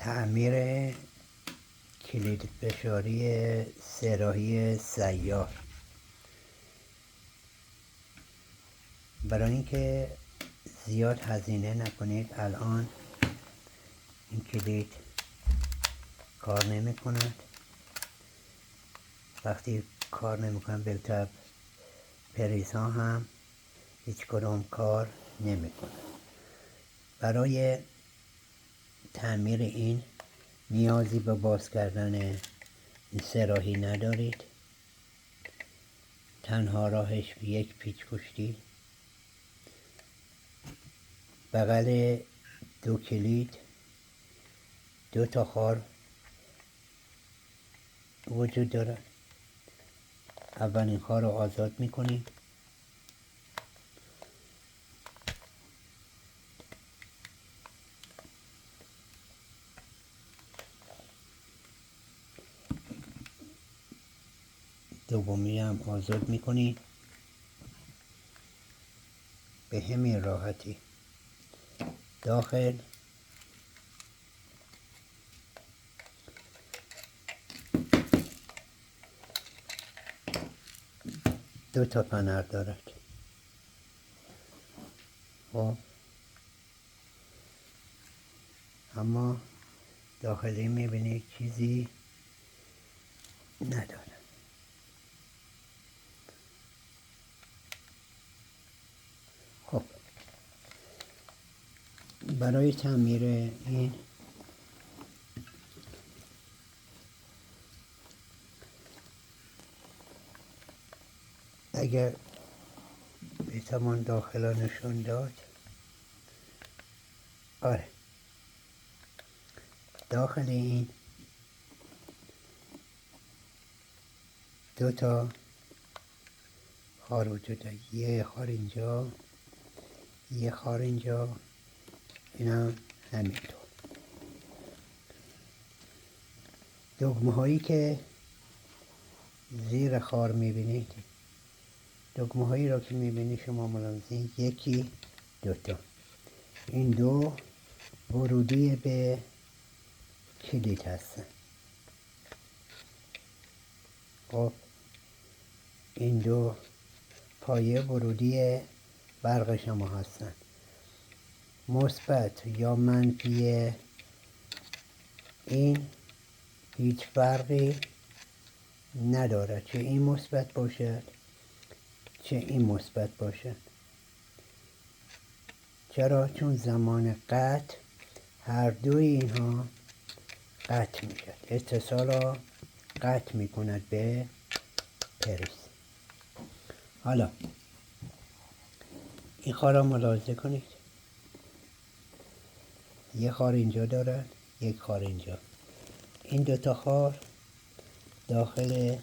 تعمیر کلید فشاری سه‌راهی سیار. برای اینکه زیاد هزینه نکنید، الان این کلید کار نمی کند. وقتی کار نمی کند بالطبع پریز ها هم هیچ کدوم کار نمی کند. برای تعمیر این نیازی به باز کردن این سه‌راهی ندارید. تنها راهش یک پیچ پشتی، بغل دو کلید 2 تا خار وجود داره. اولین خار رو آزاد میکنیم، دومی هم آزاد میکنیم. به همین راحتی داخل دو تا پنر دارد. خب اما داخلی میبینید چیزی نداره. خب برای تعمیر این اگر بتوان داخل را نشون داد، آره، داخل این 2 تا خار وجود داره. یه خار اینجا، یه خار اینجا، این هم همینطور. دگمه هایی که زیر خار میبینید، دگمه هایی را که میبینید شما ملاحظین، یکی 2 تا، این 2 ورودی به کلید هستن. خب این 2 پایه ورودی برق شما هستن. مثبت یا منفی این هیچ فرقی نداره، چه این مثبت باشد چه این مثبت باشد. چرا؟ چون زمان قطع هر دوی اینها قطع میشد، اتصال را قطع میکند به پریز. حالا این خار را ملاحظه کنید، یه خار اینجا داره، یک خار اینجا. این 2 تا خار داخل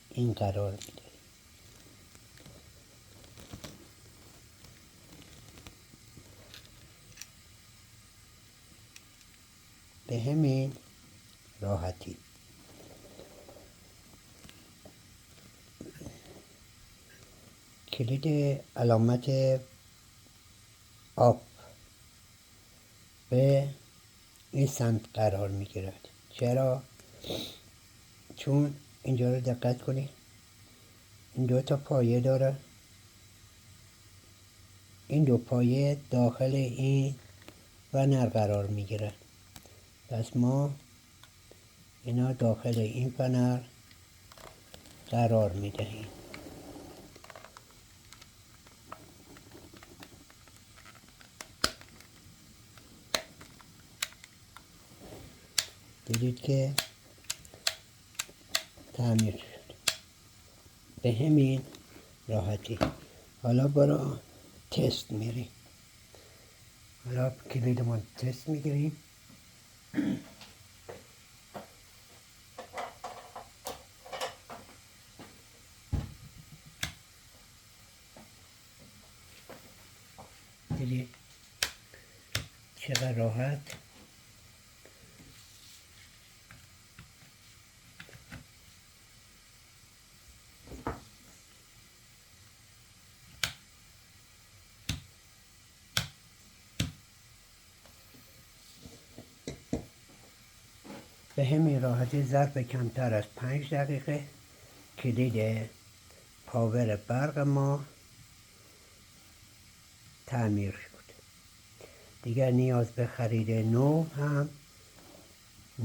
این قرار میده. به همین راحتی کلید علامت آب به این سمت قرار میگیرد. چرا؟ چون اینجا رو دقت کنید، این 2 تا پایه داره. این 2 پایه داخل این فنر قرار میگیرد. پس ما اینا داخل این فنر قرار میدهیم. دیدید که تعمیر شد به همین راحتی. حالا برای تست میریم. حالا کلیدمون تست میگیریم. دیدید چقدر راحت به همین راحتی ظرف کمتر از 5 دقیقه کلید پاور برق ما تعمیر شد. دیگر نیاز به خرید نو هم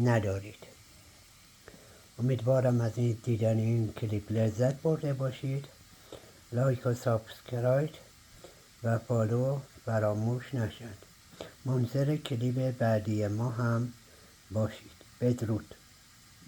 ندارید. امیدوارم از این دیدن این کلیپ لذت برده باشید. لایک و سابسکرایب و فالو فراموش نشد. منتظر کلیپ بعدی ما هم باشید. بدرود.